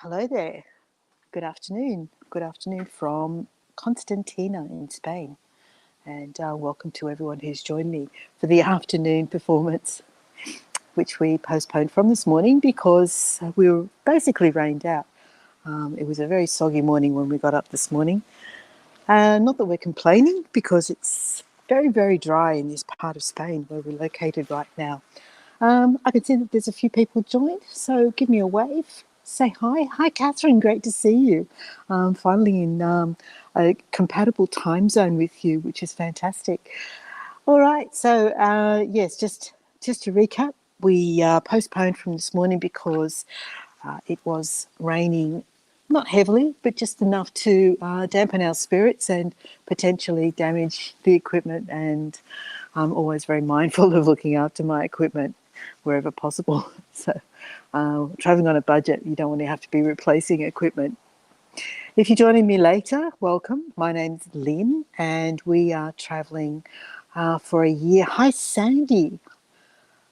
Hello there. Good afternoon. Good afternoon from Constantina in Spain. And welcome to everyone who's joined me for the afternoon performance, which we postponed from this morning because we were basically rained out. It was a very soggy morning when we got up this morning. Not that we're complaining because it's very, very dry in this part of Spain where we're located right now. I can see that there's a few people joined, so give me a wave. Say hi. Hi, Catherine. Great to see you. Finally in a compatible time zone with you, which is fantastic. All right. So, yes, just to recap, we postponed from this morning because it was raining, not heavily, but just enough to dampen our spirits and potentially damage the equipment. And I'm always very mindful of looking after my equipment wherever possible. So, traveling on a budget, you don't want to have to be replacing equipment. If you're joining me later, welcome. My name's Lynn, and we are traveling for a year. Hi, Sandy.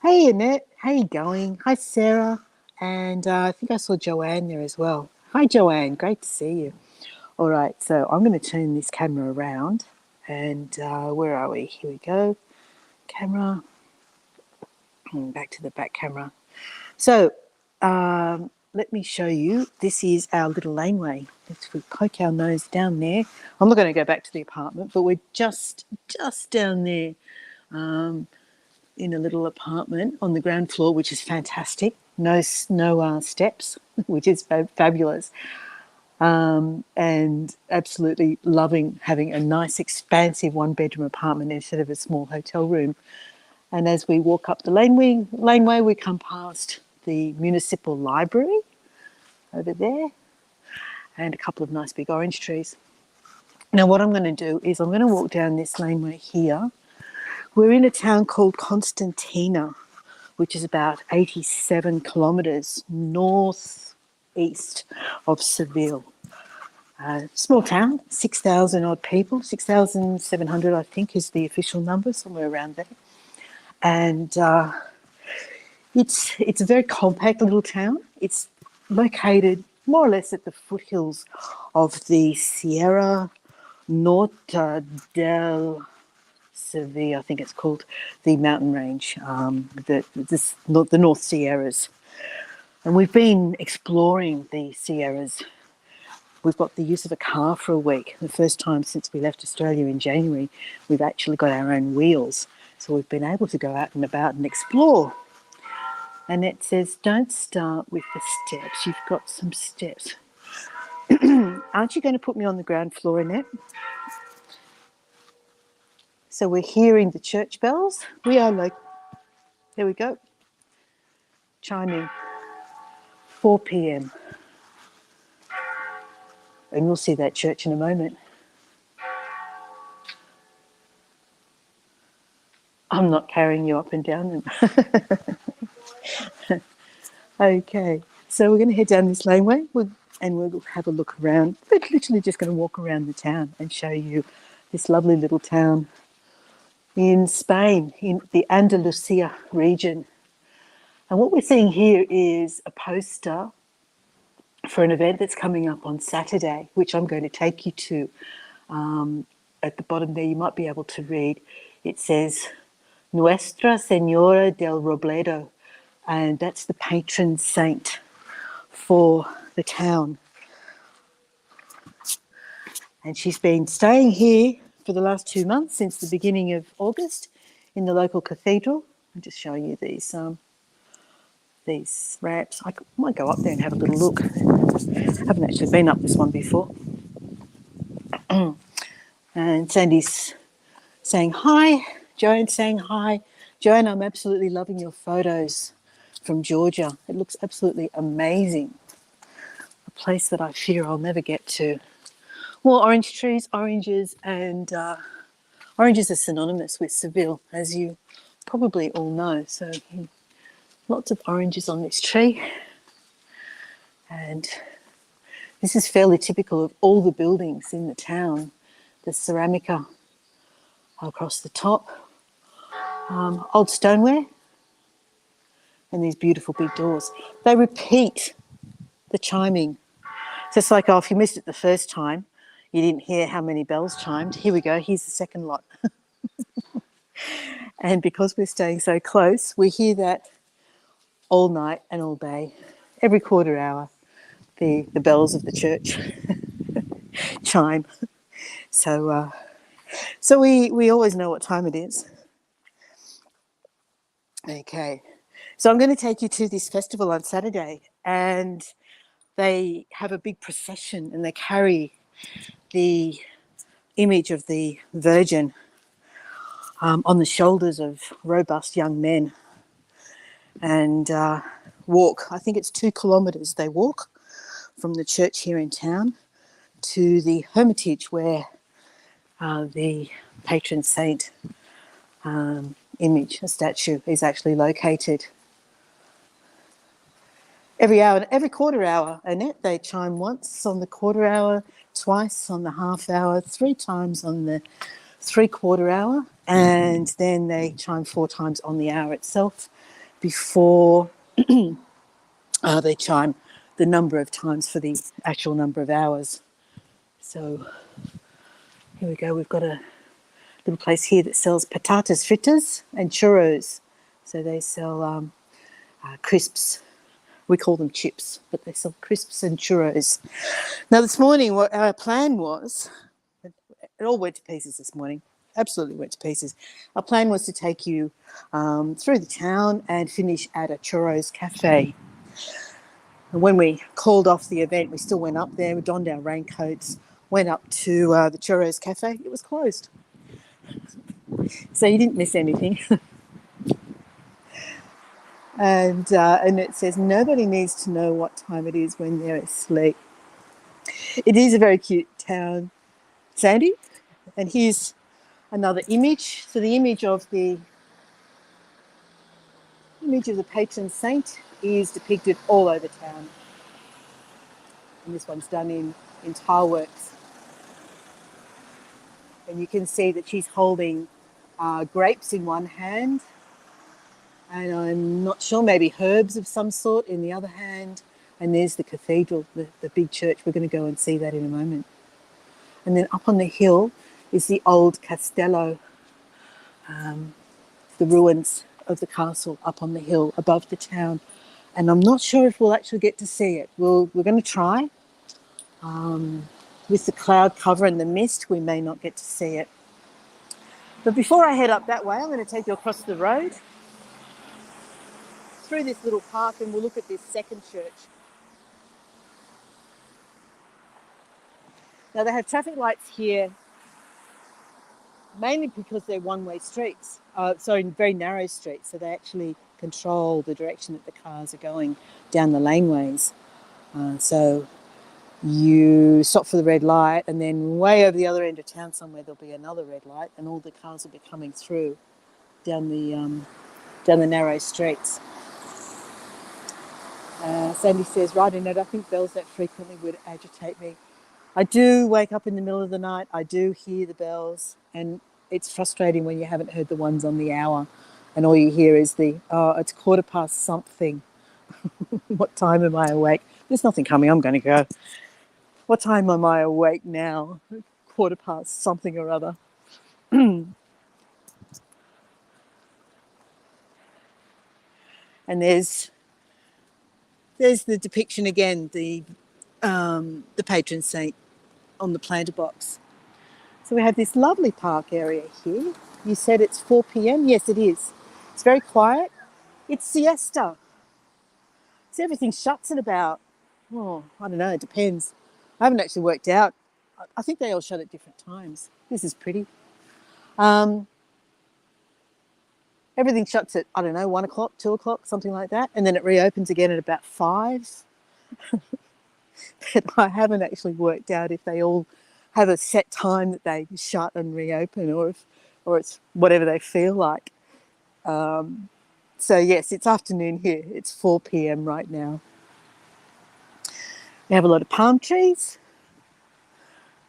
Hey, Annette. How you going? Hi, Sarah. And I think I saw Joanne there as well. Hi, Joanne. Great to see you. All right, so I'm going to turn this camera around. And where are we? Here we go. Camera. Back to the back camera. So let me show you. This is our little laneway. If we poke our nose down there, I'm not going to go back to the apartment, but we're just down there in a little apartment on the ground floor, which is fantastic. No steps, which is fabulous. And absolutely loving having a nice, expansive one-bedroom apartment instead of a small hotel room. And as we walk up the laneway, we come past the municipal library over there and a couple of nice big orange trees. Now, what I'm going to do is I'm going to walk down this laneway here. We're in a town called Constantina, which is about 87 kilometres northeast of Seville. Small town, 6,000 odd people, 6,700 I think is the official number, somewhere around there. And it's a very compact little town. It's located more or less at the foothills of the Sierra Norte del Seville, I think it's called, the mountain range, the North Sierras. And we've been exploring the Sierras. We've got the use of a car for a week. The first time since we left Australia in January, we've actually got our own wheels. So we've been able to go out and about and explore. And it says, don't start with the steps. You've got some steps. Aren't you going to put me on the ground floor, Annette? So we're hearing the church bells. We are like, there we go, chiming, 4 p.m. And we'll see that church in a moment. I'm not carrying you up and down. Okay, so we're going to head down this laneway and we'll have a look around. We're literally just going to walk around the town and show you this lovely little town in Spain, in the Andalusia region. And what we're seeing here is a poster for an event that's coming up on Saturday, which I'm going to take you to. At the bottom there, you might be able to read. It says, Nuestra Señora del Robledo, and that's the patron saint for the town. And she's been staying here for the last 2 months, since the beginning of August, in the local cathedral. I'm just showing you these ramps. I might go up there and have a little look. I haven't actually been up this one before. And Sandy's saying hi. Joanne's saying hi. Joanne, I'm absolutely loving your photos from Georgia. It looks absolutely amazing. A place that I fear I'll never get to. Well, orange trees, oranges, and oranges are synonymous with Seville, as you probably all know. So lots of oranges on this tree. And this is fairly typical of all the buildings in the town. The ceramica across the top, old stoneware, and these beautiful big doors. They repeat the chiming. So it's like, oh, if you missed it the first time, you didn't hear how many bells chimed. Here we go. Here's the second lot. And because we're staying so close, we hear that all night and all day, every quarter hour, the bells of the church chime. So we always know what time it is. Okay. So I'm going to take you to this festival on Saturday, and they have a big procession and they carry the image of the Virgin on the shoulders of robust young men and walk. I think it's 2 kilometres they walk from the church here in town to the Hermitage where the patron saint image, a statue, is actually located. Every hour, every quarter hour, Annette, they chime once on the quarter hour, twice on the half hour, 3 times on the 3/4 hour, and then they chime 4 times on the hour itself before they chime the number of times for the actual number of hours. So here we go. We've got a little place here that sells patatas fritas and churros. So they sell crisps. We call them chips, but they sell crisps and churros. Now, this morning, what our plan was, it all went to pieces this morning, absolutely went to pieces. Our plan was to take you through the town and finish at a churros cafe. And when we called off the event, we still went up there, we donned our raincoats, went up to the churros cafe. It was closed. So you didn't miss anything. And it says, nobody needs to know what time it is when they're asleep. It is a very cute town, Sandy. And here's another image. So the image of the patron saint is depicted all over town. And this one's done in tile works. And you can see that she's holding grapes in one hand, and I'm not sure, maybe herbs of some sort in the other hand. And there's the cathedral, the big church. We're going to go and see that in a moment. And then up on the hill is the old castello, the ruins of the castle up on the hill above the town. And I'm not sure if we'll actually get to see it. We're going to try. With the cloud cover and the mist, we may not get to see it. But before I head up that way, I'm going to take you across the road through this little park, and we'll look at this second church. Now, they have traffic lights here mainly because they're one-way streets, very narrow streets, so they actually control the direction that the cars are going down the laneways. So you stop for the red light, and then way over the other end of town somewhere there'll be another red light, and all the cars will be coming through down the narrow streets. Sandy says, righty, Ned, I think bells that frequently would agitate me. I do wake up in the middle of the night. I do hear the bells, and it's frustrating when you haven't heard the ones on the hour, and all you hear is it's 1:15 something. What time am I awake? There's nothing coming. I'm going to go. What time am I awake now? 1:15 something or other. And there's the depiction again, the patron saint on the planter box. So we have this lovely park area here. You said it's 4 p.m. Yes, it is. It's very quiet. It's siesta. So everything shuts at about, I don't know, it depends. I haven't actually worked out. I think they all shut at different times. This is pretty. Everything shuts at, 1 o'clock, 2 o'clock, something like that. And then it reopens again at about 5. But I haven't actually worked out if they all have a set time that they shut and reopen, or it's whatever they feel like. So yes, it's afternoon here. It's 4 p.m. right now. We have a lot of palm trees.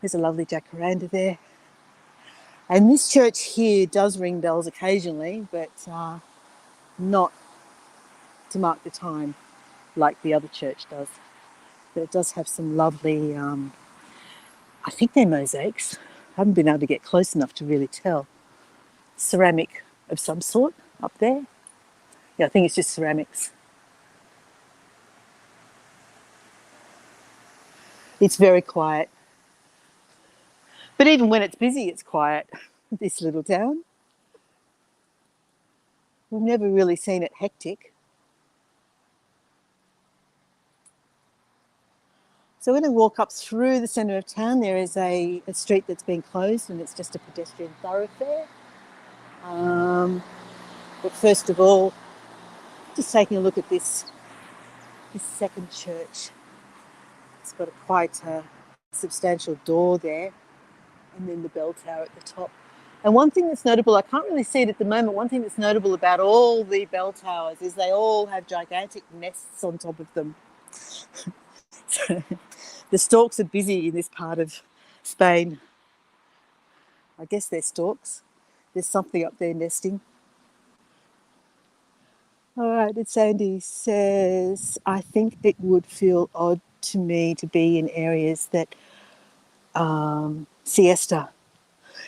There's a lovely jacaranda there. And this church here does ring bells occasionally, but not to mark the time like the other church does. But it does have some lovely, I think they're mosaics. I haven't been able to get close enough to really tell. Ceramic of some sort up there. Yeah, I think it's just ceramics. It's very quiet. But even when it's busy, it's quiet, this little town. We've never really seen it hectic. So we're going to walk up through the centre of town. There is a street that's been closed and it's just a pedestrian thoroughfare. But first of all, just taking a look at this second church. It's got a quite substantial door there, and then the bell tower at the top. And one thing that's notable, I can't really see it at the moment, one thing that's notable about all the bell towers is they all have gigantic nests on top of them. So the storks are busy in this part of Spain. I guess they're storks. There's something up there nesting. All right, and Sandy says, I think it would feel odd to me to be in areas that siesta.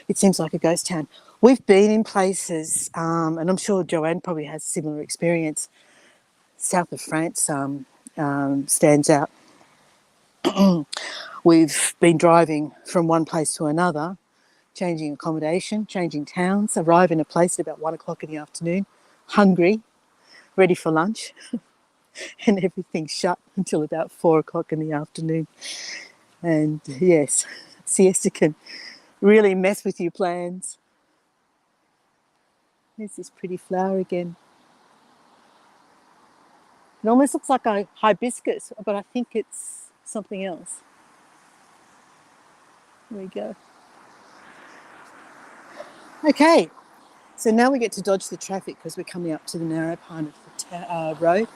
It seems like a ghost town. We've been in places, and I'm sure Joanne probably has similar experience. South of France stands out. We've been driving from one place to another, changing accommodation, changing towns, arrive in a place at about 1 o'clock in the afternoon, hungry, ready for lunch, and everything's shut until about 4 o'clock in the afternoon. And yes, siesta can really mess with your plans. There's this pretty flower again. It almost looks like a hibiscus, but I think it's something else. There we go. Okay, so now we get to dodge the traffic because we're coming up to the narrow part of the road.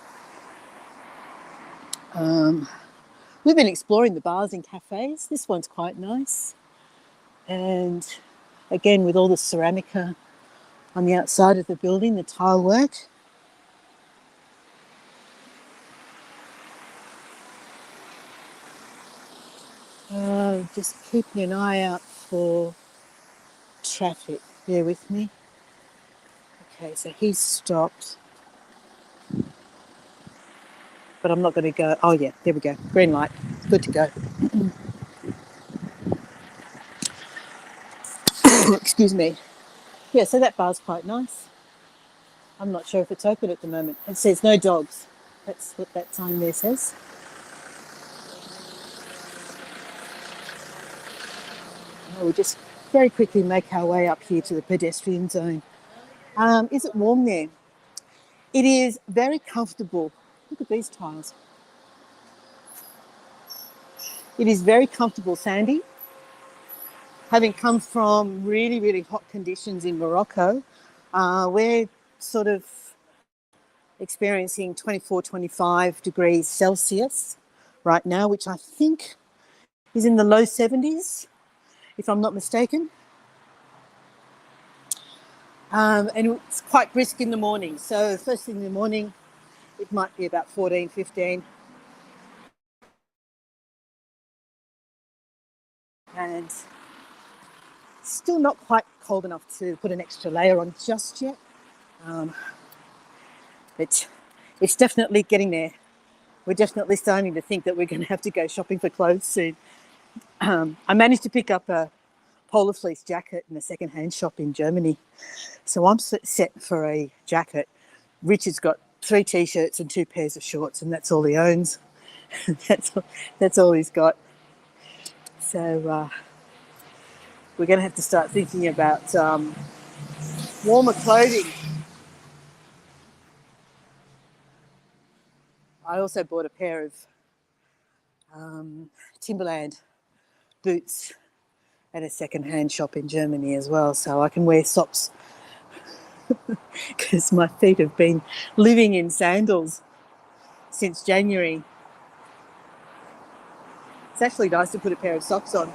We've been exploring the bars and cafes. This one's quite nice. And again, with all the ceramica on the outside of the building, the tile work. Just keeping an eye out for traffic. Bear with me. Okay, so he's stopped. But I'm not going to go. Oh, yeah, there we go. Green light. Good to go. Excuse me. Yeah, so that bar's quite nice. I'm not sure if it's open at the moment. It says no dogs. That's what that sign there says. We'll just very quickly make our way up here to the pedestrian zone. Is it warm there? It is very comfortable. Look at these tiles. It is very comfortable, Sandy. Having come from really, really hot conditions in Morocco, we're sort of experiencing 24, 25 degrees Celsius right now, which I think is in the low 70s, if I'm not mistaken. And it's quite brisk in the morning. So first thing in the morning, it might be about 14, 15. And still not quite cold enough to put an extra layer on just yet. It's definitely getting there. We're definitely starting to think that we're going to have to go shopping for clothes soon. I managed to pick up a polar fleece jacket in a second-hand shop in Germany. So I'm set for a jacket. Richard's got 3 T-shirts and 2 pairs of shorts, and that's all he owns. that's all he's got. So we're going to have to start thinking about warmer clothing. I also bought a pair of Timberland boots at a second-hand shop in Germany as well, so I can wear socks because my feet have been living in sandals since January. It's actually nice to put a pair of socks on.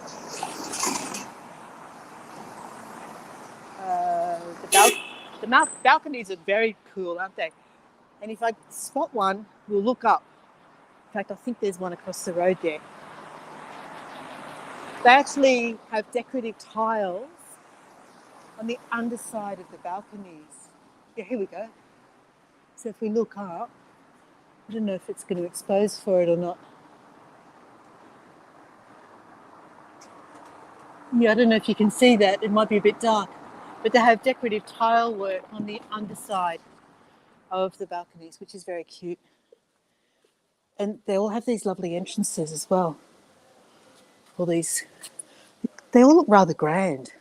The balconies are very cool, aren't they? And if I spot one, we'll look up In fact, I think there's one across the road there. They actually have decorative tiles on the underside of the balconies. Yeah, here we go. So if we look up, I don't know if it's going to expose for it or not. Yeah, I don't know if you can see that. It might be a bit dark. But they have decorative tile work on the underside of the balconies, which is very cute. And they all have these lovely entrances as well. All these, they all look rather grand.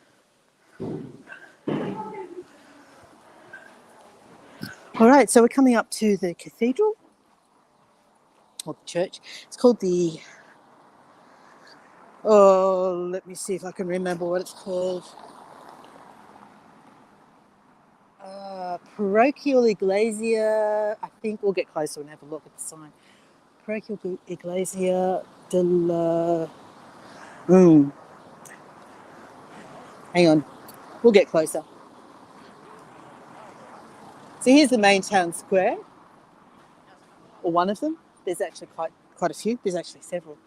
All right, so we're coming up to the cathedral, or the church. It's called the, oh, let me see if I can remember what it's called. Parochial Iglesia, I think we'll get closer and have a look at the sign. Parochial Iglesia de la... Hang on, we'll get closer. So here's the main town square, or one of them. There's actually quite a few. There's actually several.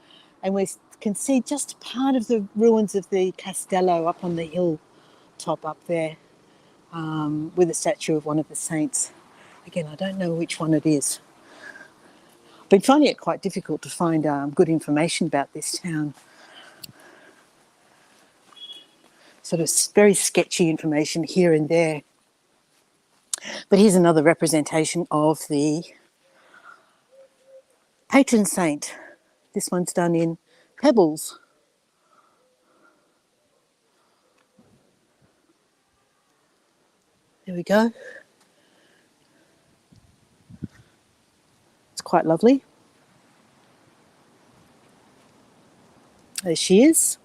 And we can see just part of the ruins of the Castello up on the hill top up there, with a statue of one of the saints. Again, I don't know which one it is. I've been finding it quite difficult to find good information about this town. Sort of very sketchy information here and there. But here's another representation of the patron saint. This one's done in pebbles. There we go. It's quite lovely. There she is.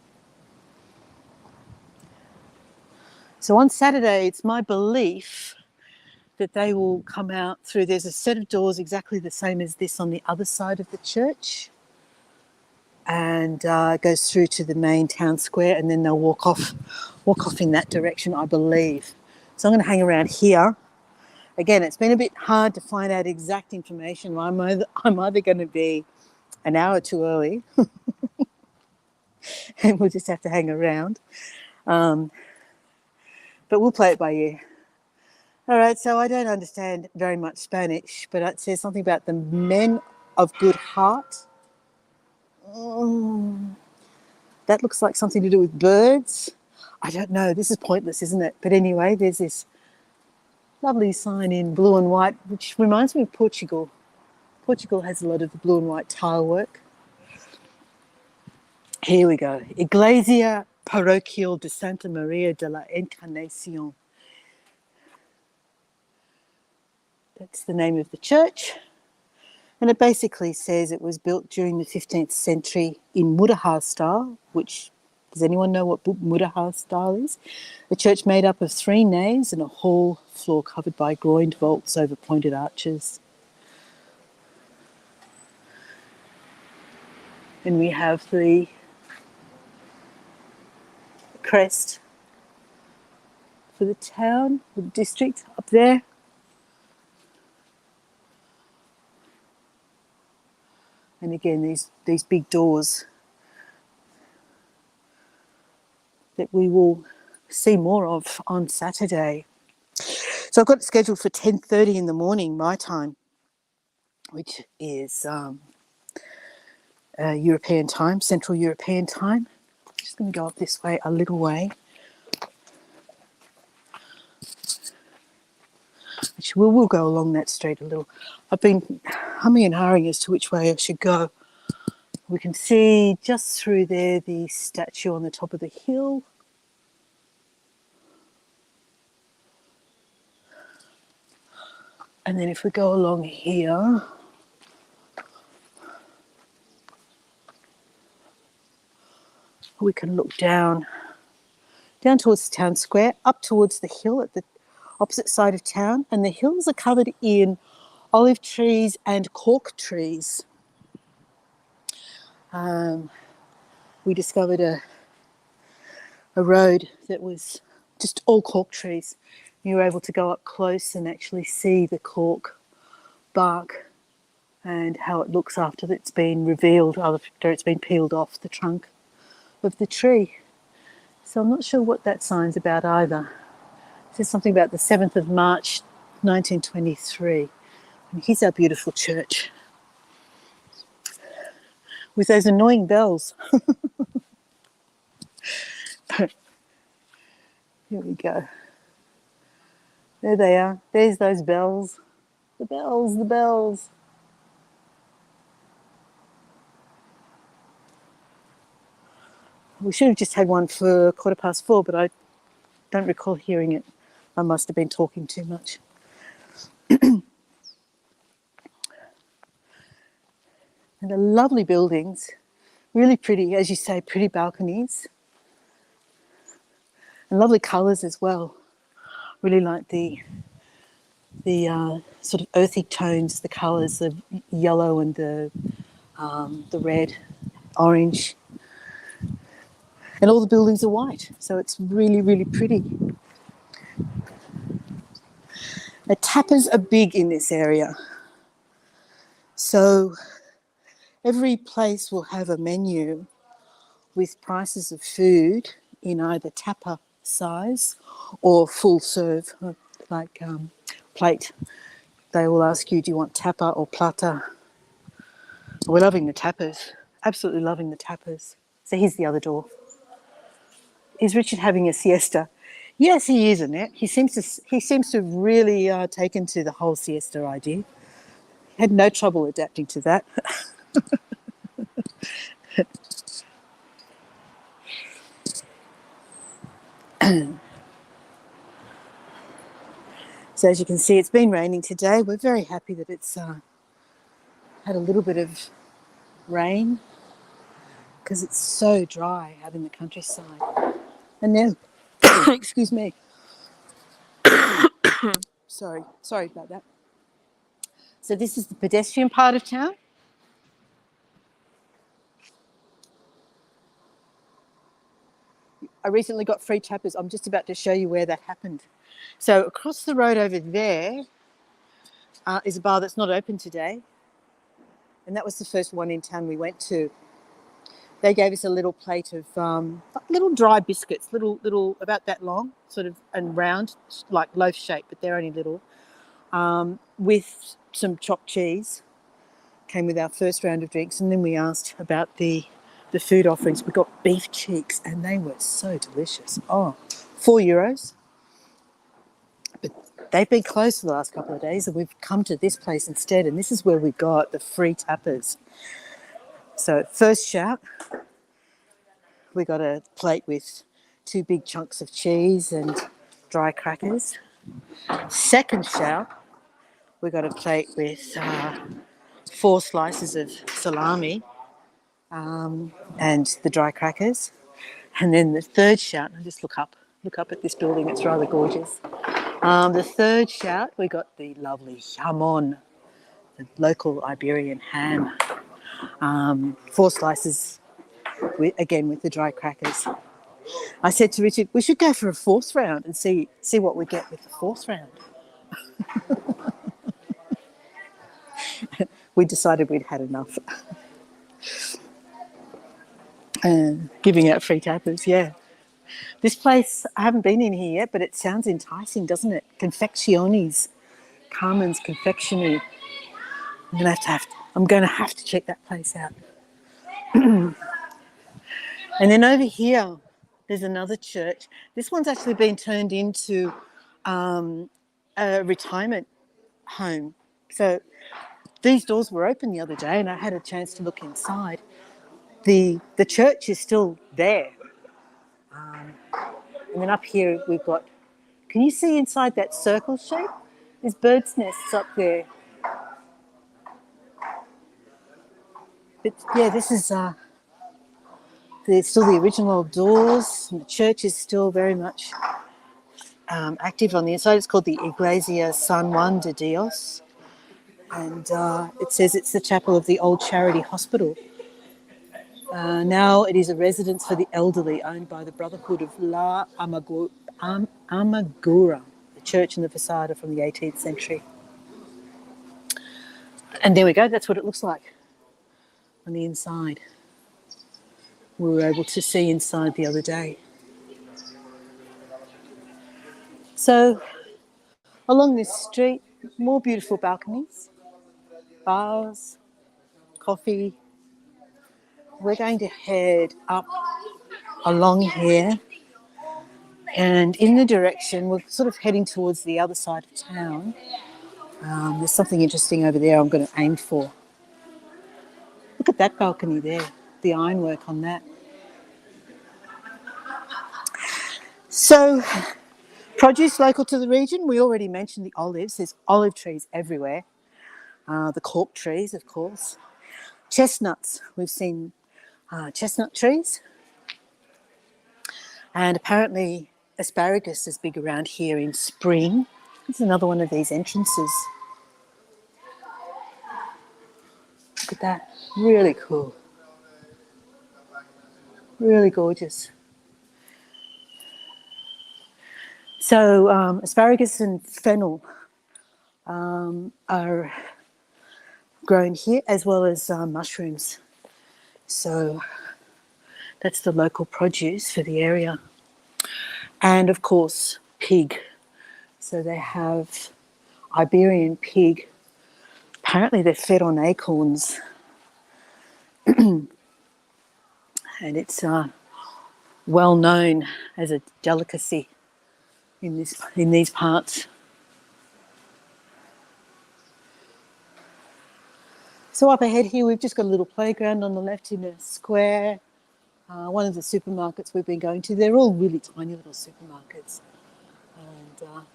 So on Saturday, it's my belief that they will come out through, there's a set of doors exactly the same as this on the other side of the church, and it goes through to the main town square, and then they'll walk off in that direction, I believe. So I'm going to hang around here. Again, it's been a bit hard to find out exact information. I'm either going to be an hour too early and we'll just have to hang around. But we'll play it by ear. All right, so I don't understand very much Spanish, but it says something about the men of good heart. That looks like something to do with birds. I don't know. This is pointless, isn't it? But anyway, there's this lovely sign in blue and white, which reminds me of Portugal. Portugal has a lot of the blue and white tile work. Here we go. Iglesia Paroquial de Santa Maria de la Encarnación. That's the name of the church. And it basically says it was built during the 15th century in Mudéjar style, which, does anyone know what Mudéjar style is? A church made up of 3 naves and a hall floor covered by groined vaults over pointed arches. And we have the crest for the town, the district up there. And again, these big doors that we will see more of on Saturday. So I've got it scheduled for 10:30 in the morning, my time, which is European time, Central European time. Just going to go up this way a little way. Which we'll go along that street a little. I've been humming and hawing as to which way I should go. We can see just through there the statue on the top of the hill. And then if we go along here, we can look down towards the town square, up towards the hill at the opposite side of town. And the hills are covered in olive trees and cork trees. We discovered a road that was just all cork trees. You were able to go up close and actually see the cork bark and how it looks after it's been revealed, after it's been peeled off the trunk of the tree. So I'm not sure what that sign's about either. It says something about the 7th of March 1923. And here's our beautiful church with those annoying bells. Here we go. There they are. There's those bells. The bells, the bells. We should have just had one for 4:15, but I don't recall hearing it. I must have been talking too much. And the lovely buildings, really pretty, as you say, pretty balconies. And lovely colours as well. Really like the sort of earthy tones, the colours, the yellow and the red, orange. And all the buildings are white, so it's really, really pretty. The tapas are big in this area. So every place will have a menu with prices of food in either tapa size or full serve, like plate. They will ask you, do you want tapa or plata? We're loving the tapas, absolutely loving the tapas. So here's the other door. Is Richard having a siesta? Yes, he is, Annette. He seems to have really taken to the whole siesta idea. Had no trouble adapting to that. So as you can see, it's been raining today. We're very happy that it's had a little bit of rain because it's so dry out in the countryside. And then, excuse me. Sorry about that. So this is the pedestrian part of town. I recently got free tapas. I'm just about to show you where that happened. So across the road over there is a bar that's not open today. And that was the first one in town we went to. They gave us a little plate of little dry biscuits, little about that long, sort of, and round, like loaf shape, but they're only little, with some chopped cheese. Came with our first round of drinks, and then we asked about the food offerings. We got beef cheeks, and they were so delicious. Oh, €4. But they've been closed for the last couple of days, and we've come to this place instead, and this is where we got the free tapas. So first shout, we got a plate with 2 big chunks of cheese and dry crackers. Second shout, we got a plate with 4 slices of salami and the dry crackers. And then the third shout, and just look up at this building, it's rather gorgeous. The third shout, we got the lovely jamon, the local Iberian ham. 4 slices, again with the dry crackers. I said to Richard, we should go for a 4th round and see what we get with the 4th round. We decided we'd had enough. Giving out free tapas, yeah. This place, I haven't been in here yet, but it sounds enticing, doesn't it? Confecciones, Carmen's Confectionery. I'm going to have to check that place out. And then over here, there's another church. This one's actually been turned into a retirement home. So these doors were open the other day, and I had a chance to look inside. The church is still there. And then up here we've got, can you see inside that circle shape? There's birds' nests up there. But yeah, this is there's still the original old doors, and the church is still very much active on the inside. It's called the Iglesia San Juan de Dios, and it says it's the chapel of the old charity hospital. Now it is a residence for the elderly owned by the Brotherhood of La Amagura. The church and the facade are from the 18th century. And there we go, that's what it looks like on the inside. We were able to see inside the other day. So along this street, more beautiful balconies, bars, coffee. We're going to head up along here and in the direction, we're sort of heading towards the other side of town. There's something interesting over there I'm going to aim for. Look at that balcony there, the ironwork on that. So, produce local to the region, we already mentioned the olives. There's olive trees everywhere. The cork trees, of course. Chestnuts, we've seen chestnut trees. And apparently asparagus is big around here in spring. It's another one of these entrances. Look at that, really cool. Really gorgeous. So asparagus and fennel are grown here, as well as mushrooms. So that's the local produce for the area. And of course, pig. So they have Iberian pig. Apparently they're fed on acorns. And it's well known as a delicacy in these parts. So up ahead here, we've just got a little playground on the left in a square. One of the supermarkets we've been going to, they're all really tiny little supermarkets. And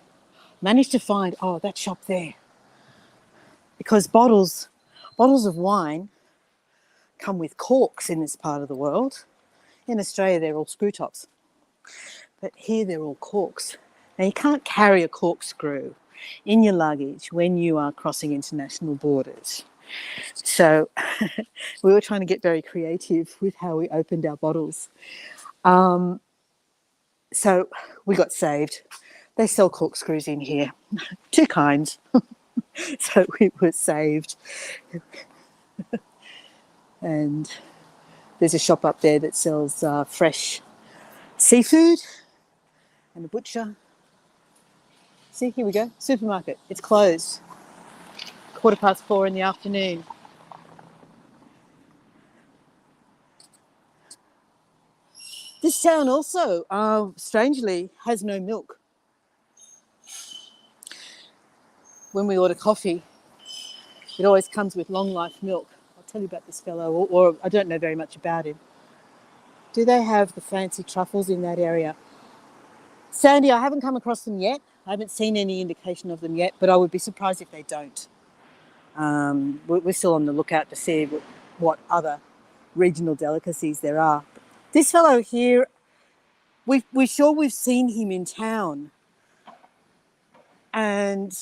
managed to find, that shop there. Because bottles of wine come with corks in this part of the world. In Australia, they're all screw tops. But here they're all corks. Now, you can't carry a corkscrew in your luggage when you are crossing international borders. So we were trying to get very creative with how we opened our bottles. So we got saved. They sell corkscrews in here, two kinds. So we were saved. And there's a shop up there that sells fresh seafood and a butcher. See, here we go, supermarket. It's closed. 4:15 in the afternoon. This town also, strangely, has no milk. When we order coffee, it always comes with long life milk. I'll tell you about this fellow, or I don't know very much about him. Do they have the fancy truffles in that area? Sandy, I haven't come across them yet. I haven't seen any indication of them yet, but I would be surprised if they don't. We're still on the lookout to see what other regional delicacies there are. This fellow here, we're sure we've seen him in town. And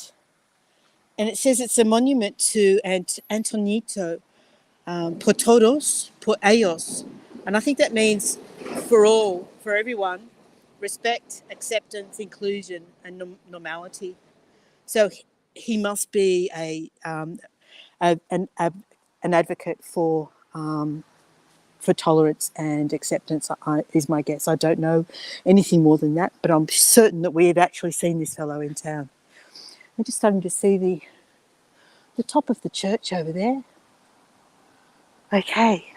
it says it's a monument to Antonito, por todos, por ellos. And I think that means for all, for everyone, respect, acceptance, inclusion, and normality. So he must be an advocate for tolerance and acceptance, is my guess. I don't know anything more than that, but I'm certain that we have actually seen this fellow in town. I'm just starting to see the top of the church over there. Okay,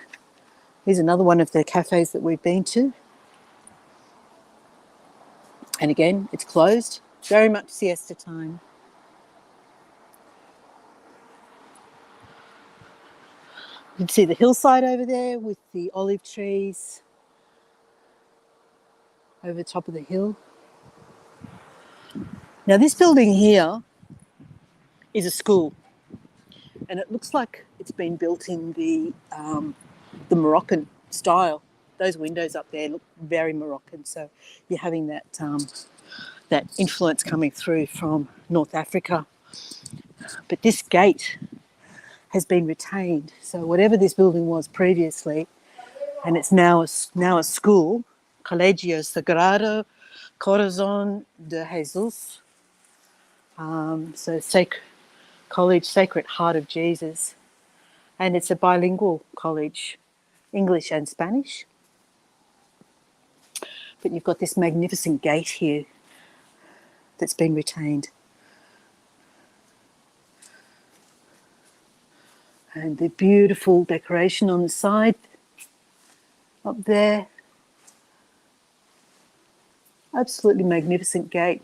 here's another one of the cafes that we've been to. And again, it's closed, very much siesta time. You can see the hillside over there with the olive trees over the top of the hill. Now this building here is a school, and it looks like it's been built in the Moroccan style. Those windows up there look very Moroccan, so you're having that influence coming through from North Africa. But this gate has been retained, so whatever this building was previously, and it's now a school, Colegio Sagrado Corazón de Jesus. So college, Sacred Heart of Jesus, and it's a bilingual college, English and Spanish. But you've got this magnificent gate here that's been retained. And the beautiful decoration on the side up there. Absolutely magnificent gate.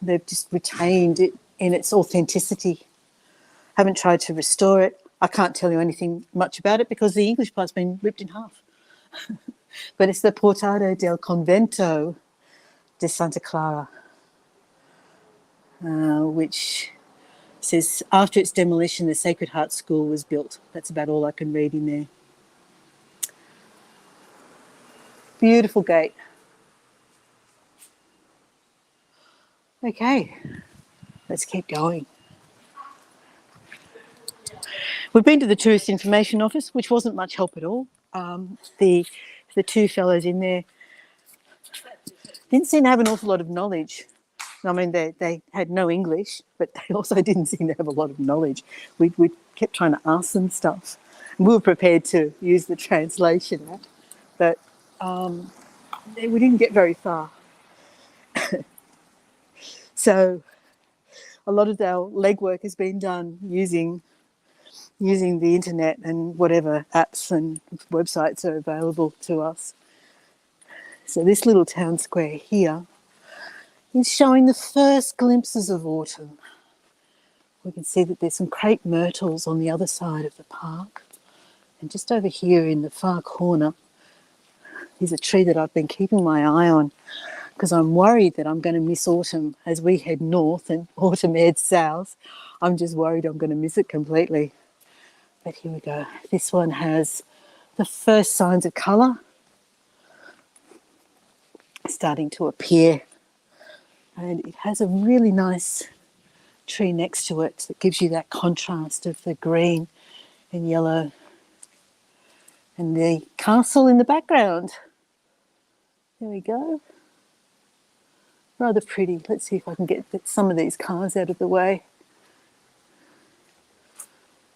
They've just retained it in its authenticity. Haven't tried to restore it. I can't tell you anything much about it because the English part's been ripped in half. But it's the Portado del Convento de Santa Clara, which says after its demolition, the Sacred Heart School was built. That's about all I can read in there. Beautiful gate. Okay, let's keep going. We've been to the Tourist Information Office, which wasn't much help at all. The two fellows in there didn't seem to have an awful lot of knowledge. I mean, they had no English, but they also didn't seem to have a lot of knowledge. We kept trying to ask them stuff. And we were prepared to use the translation, but we didn't get very far. So a lot of our legwork has been done using the internet and whatever apps and websites are available to us. So this little town square here is showing the first glimpses of autumn. We can see that there's some crepe myrtles on the other side of the park. And just over here in the far corner is a tree that I've been keeping my eye on because I'm worried that I'm going to miss autumn as we head north and autumn heads south. I'm just worried I'm going to miss it completely. But here we go. This one has the first signs of colour starting to appear. And it has a really nice tree next to it that gives you that contrast of the green and yellow. And the castle in the background. There we go. Rather pretty. Let's see if I can get some of these cars out of the way.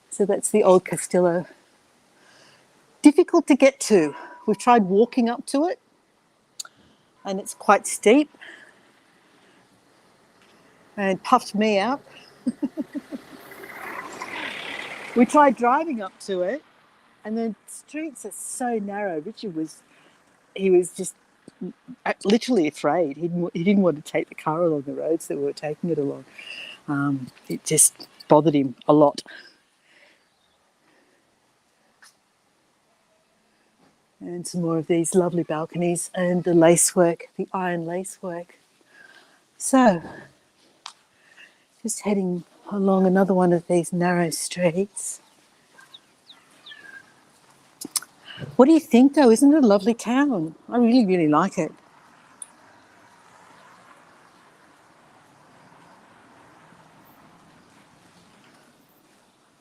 So that's the old Castillo. Difficult to get to. We've tried walking up to it and it's quite steep and puffed me out. We tried driving up to it and the streets are so narrow. Richard was just literally afraid. He didn't want to take the car along the roads that we were taking it along. It just bothered him a lot. And some more of these lovely balconies and the lacework, the iron lacework. So, just heading along another one of these narrow streets. What do you think though? Isn't it a lovely town? I really, really like it.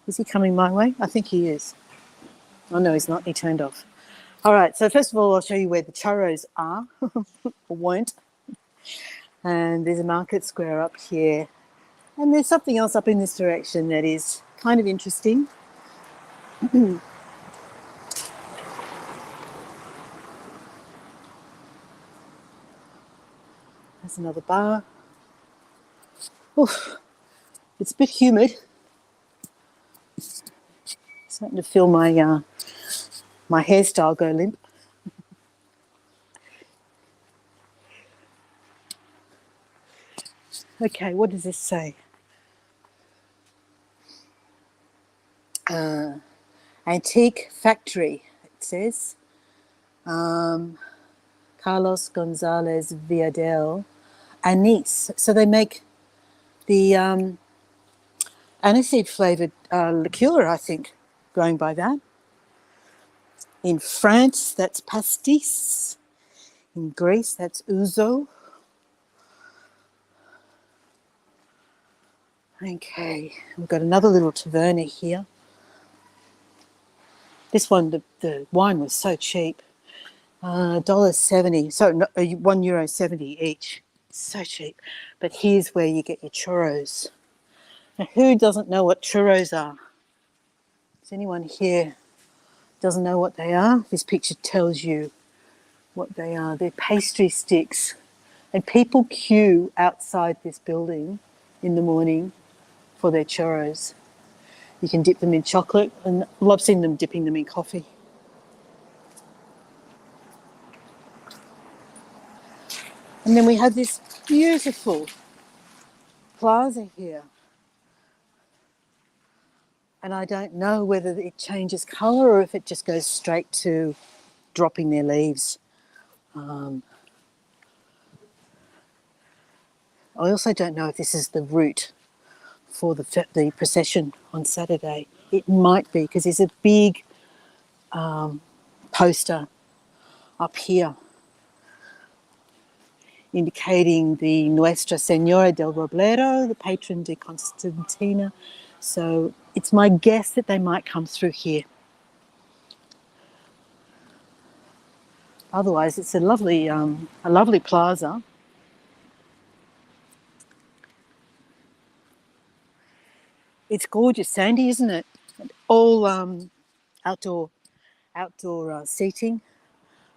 Is he coming my way? I think he is. Oh no, he's not. He turned off. All right, so first of all, I'll show you where the churros are, or weren't. And there's a market square up here. And there's something else up in this direction that is kind of interesting. There's another bar. Oof, it's a bit humid. Starting to feel my my hairstyle go limp. Okay, what does this say? Antique factory, it says. Carlos Gonzalez Viadel, anise. So they make the aniseed flavoured liqueur, I think, going by that. In France, that's pastis. In Greece, that's ouzo. Okay, we've got another little taverna here. This one, the wine was so cheap. $1.70, so €1.70 each. So cheap. But here's where you get your churros. Now, who doesn't know what churros are? Is anyone here doesn't know what they are? This picture tells you what they are. They're pastry sticks. And people queue outside this building in the morning for their churros. You can dip them in chocolate, and I've seen them dipping them in coffee. And then we have this beautiful plaza here. And I don't know whether it changes colour or if it just goes straight to dropping their leaves. I also don't know if this is the route for the procession on Saturday. It might be, because there's a big poster up here indicating the Nuestra Señora del Roblero, the patron de Constantina. So it's my guess that they might come through here. Otherwise, it's a lovely plaza. It's gorgeous, Sandy, isn't it? All outdoor seating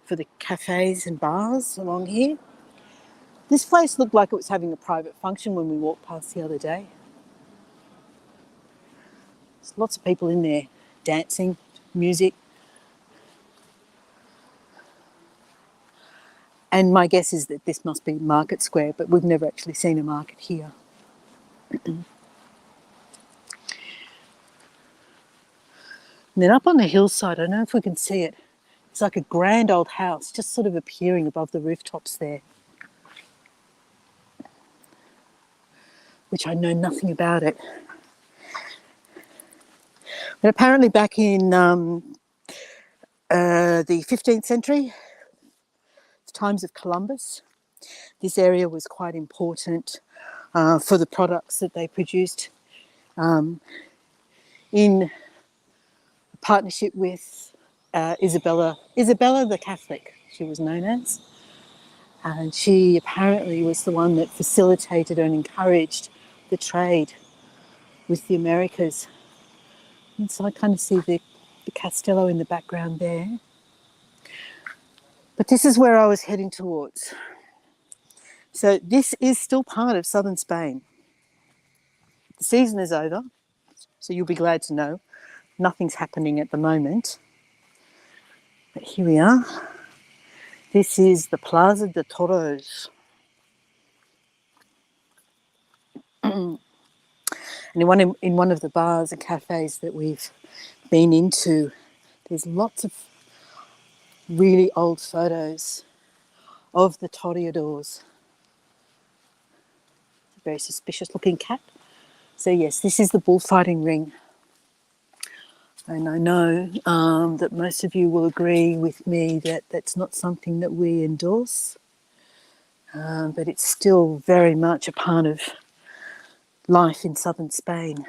for the cafes and bars along here. This place looked like it was having a private function when we walked past the other day. There's lots of people in there dancing, music. And my guess is that this must be Market Square, but we've never actually seen a market here. And then up on the hillside, I don't know if we can see it, it's like a grand old house just sort of appearing above the rooftops there, which I know nothing about it. But apparently back in the 15th century, times of Columbus, this area was quite important for the products that they produced in partnership with Isabella the Catholic, she was known as. And she apparently was the one that facilitated and encouraged the trade with the Americas. And so I kind of see the Castello in the background there. But this is where I was heading towards. So this is still part of southern Spain. The season is over, so you'll be glad to know nothing's happening at the moment. But here we are. This is the Plaza de Toros. And in one of the bars and cafes that we've been into, there's lots of really old photos of the toreadors. A very suspicious looking cat. So yes, this is the bullfighting ring. And I know that most of you will agree with me that that's not something that we endorse, but it's still very much a part of life in southern Spain.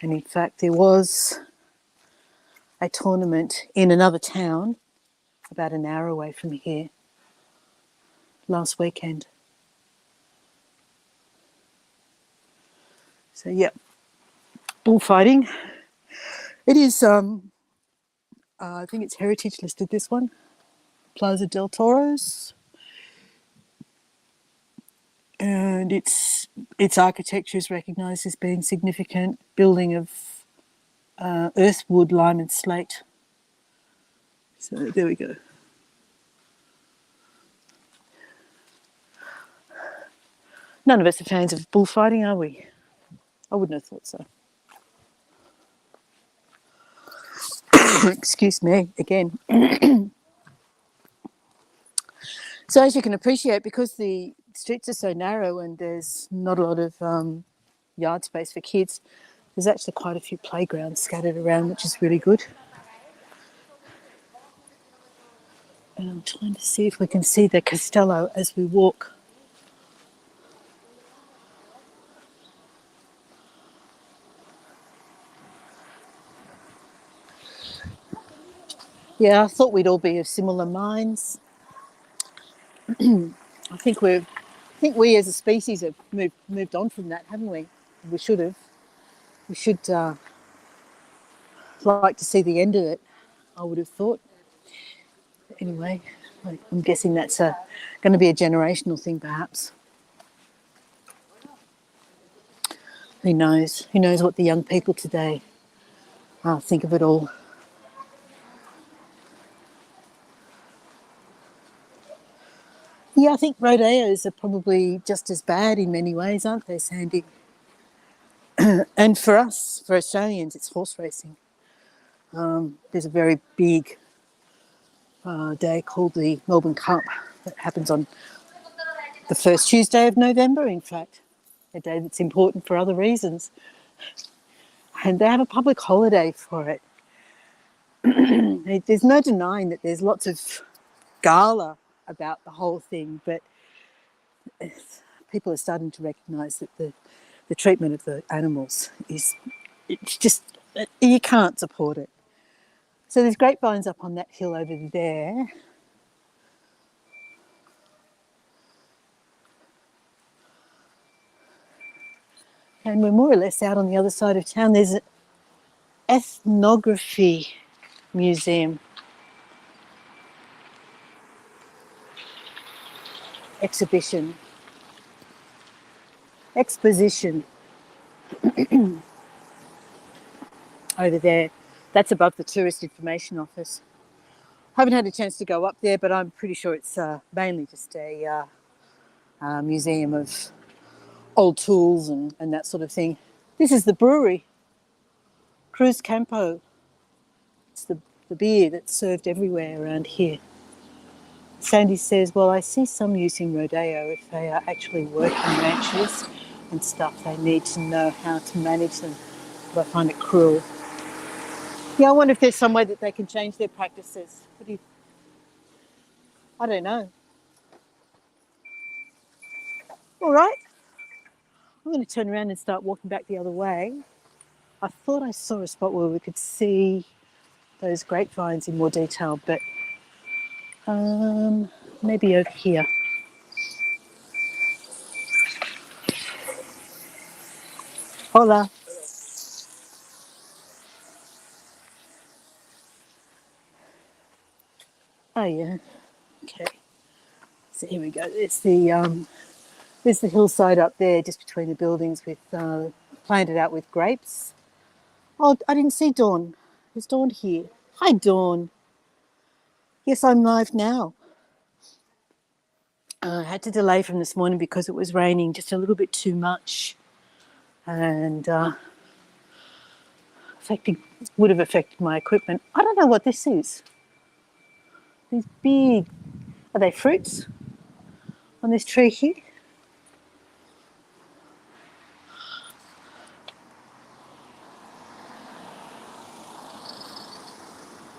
And in fact, there was a tournament in another town about an hour away from here last weekend. So yeah, bullfighting. It is, I think it's heritage listed, this one, Plaza del Toros. And its architecture is recognised as being significant, building of earth, wood, lime and slate. So there we go. None of us are fans of bullfighting, are we? I wouldn't have thought so. Excuse me again. So as you can appreciate, because the streets are so narrow and there's not a lot of yard space for kids, there's actually quite a few playgrounds scattered around, which is really good. And I'm trying to see if we can see the Castello as we walk. Yeah, I thought we'd all be of similar minds. I think we as a species have moved on from that, haven't we? We should have. We should like to see the end of it, I would have thought. Anyway, I'm guessing that's going to be a generational thing, perhaps. Who knows? Who knows what the young people today think of it all? Yeah, I think rodeos are probably just as bad in many ways, aren't they, Sandy? And for us, for Australians, it's horse racing. There's a very big day called the Melbourne Cup that happens on the first Tuesday of November, in fact, a day that's important for other reasons. And they have a public holiday for it. There's no denying that there's lots of gala about the whole thing, but people are starting to recognise that the treatment of the animals it's just, you can't support it. So there's grapevines up on that hill over there. And we're more or less out on the other side of town. There's an ethnography museum. Exposition over there. That's above the Tourist Information Office. I haven't had a chance to go up there, but I'm pretty sure it's mainly just a museum of old tools and that sort of thing. This is the brewery, Cruz Campo. It's the beer that's served everywhere around here. Sandy says, well, I see some using rodeo if they are actually working ranches and stuff. They need to know how to manage them, but I find it cruel. Yeah, I wonder if there's some way that they can change their practices. I don't know. All right. I'm going to turn around and start walking back the other way. I thought I saw a spot where we could see those grapevines in more detail, but maybe over here. Hola. Oh yeah. Okay. So here we go. It's there's the hillside up there, just between the buildings, with planted out with grapes. Oh, I didn't see Dawn. Is Dawn here? Hi, Dawn. Yes, I'm live now. I had to delay from this morning because it was raining just a little bit too much, and would have affected my equipment. I don't know what this is. These big, are they fruits on this tree here?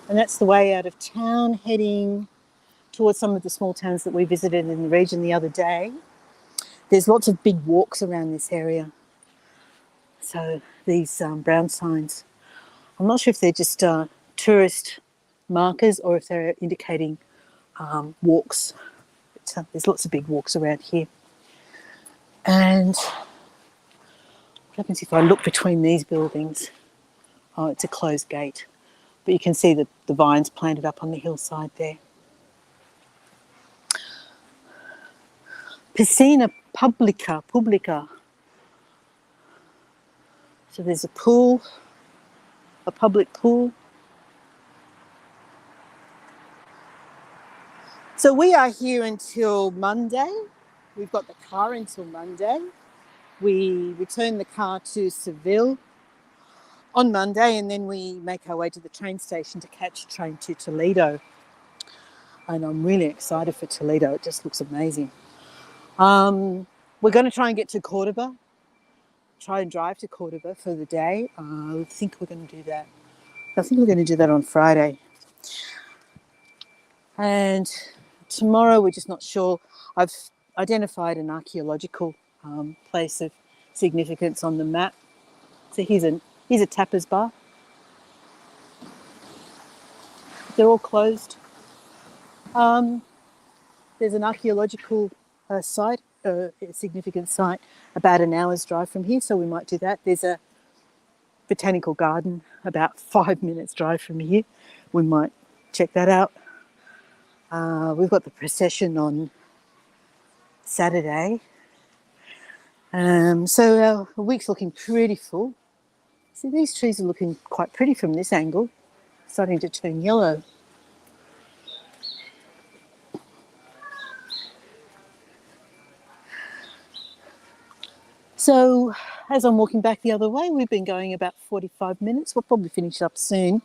And that's the way out of town, heading towards some of the small towns that we visited in the region the other day. There's lots of big walks around this area. So these brown signs, I'm not sure if they're just tourist markers or if they're indicating walks. But, there's lots of big walks around here. And what happens if I look between these buildings? Oh, it's a closed gate. But you can see the vines planted up on the hillside there. Piscina publica. So there's a pool, a public pool. So we are here until Monday. We've got the car until Monday. We return the car to Seville on Monday, and then we make our way to the train station to catch a train to Toledo. And I'm really excited for Toledo. It just looks amazing. We're going to try and get to Cordoba, try and drive to Cordoba for the day. I think we're going to do that. I think we're going to do that on Friday. And tomorrow, we're just not sure. I've identified an archaeological place of significance on the map. So here's a tapas bar. They're all closed. There's an archaeological site a significant site about an hour's drive from here, so we might do that. There's a botanical garden about 5 minutes drive from here. We might check that out. We've got the procession on Saturday. So our week's looking pretty full. See, these trees are looking quite pretty from this angle, starting to turn yellow. So as I'm walking back the other way, we've been going about 45 minutes. We'll probably finish up soon.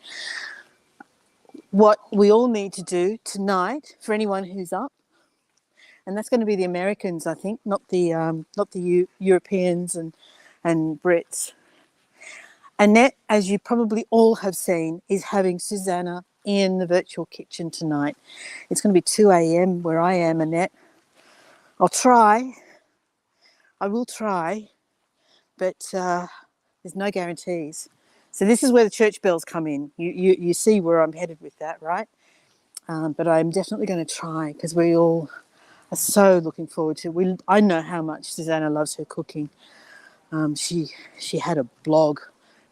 What we all need to do tonight, for anyone who's up, and that's going to be the Americans, I think, not the Europeans and Brits. Annette, as you probably all have seen, is having Susanna in the virtual kitchen tonight. It's going to be 2 a.m. where I am, Annette. I will try, but there's no guarantees. So this is where the church bells come in. You see where I'm headed with that, right? But I'm definitely going to try, because we all are so looking forward to it. I know how much Susanna loves her cooking. She had a blog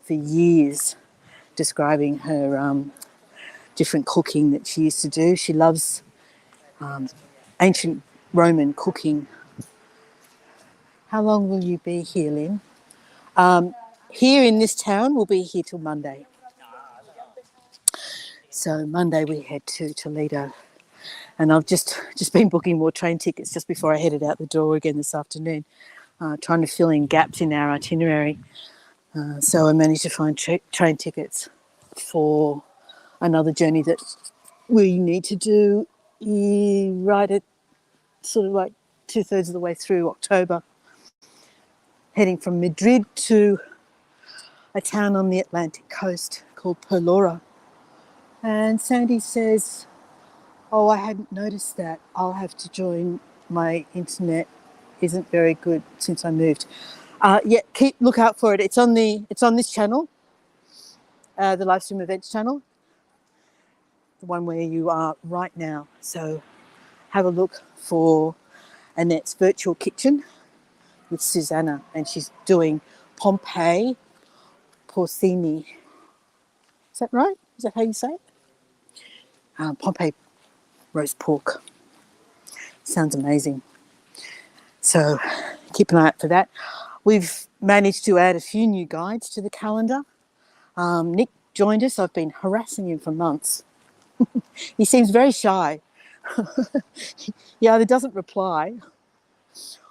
for years describing her different cooking that she used to do. She loves ancient Roman cooking. How long will you be here, Lynn? Here in this town, we'll be here till Monday. So Monday we head to Toledo. And I've just been booking more train tickets just before I headed out the door again this afternoon, trying to fill in gaps in our itinerary. So I managed to find train tickets for another journey that we need to do right at sort of like 2/3 of the way through October, heading from Madrid to a town on the Atlantic coast called Polora. And Sandy says, oh, I hadn't noticed that. I'll have to join. My internet isn't very good since I moved. Yeah, look out for it. It's on this channel, the live stream events channel, the one where you are right now. So have a look for Annette's virtual kitchen with Susanna, and she's doing Pompeii porcini. Is that right? Is that how you say it? Pompeii roast pork. Sounds amazing. So keep an eye out for that. We've managed to add a few new guides to the calendar. Nick joined us. I've been harassing him for months. He seems very shy. He either doesn't reply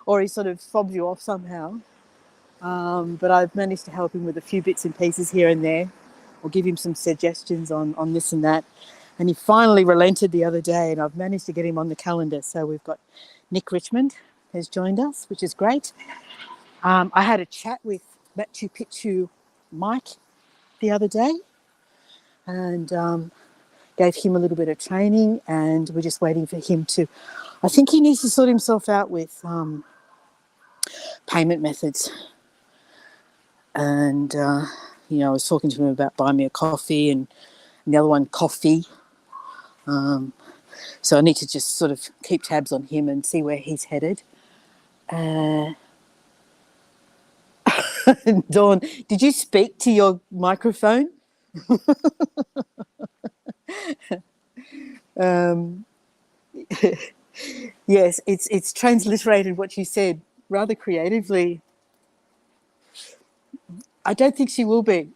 or he sort of fobs you off somehow. But I've managed to help him with a few bits and pieces here and there, or give him some suggestions on this and that. And he finally relented the other day, and I've managed to get him on the calendar. So we've got Nick Richmond has joined us, which is great. I had a chat with Machu Picchu Mike the other day, and gave him a little bit of training, and we're just waiting for him to, I think he needs to sort himself out with payment methods. And, I was talking to him about buying me a coffee, and the other one, coffee. So I need to just sort of keep tabs on him and see where he's headed. Dawn, did you speak to your microphone? Yes, it's transliterated what you said rather creatively. I don't think she will be.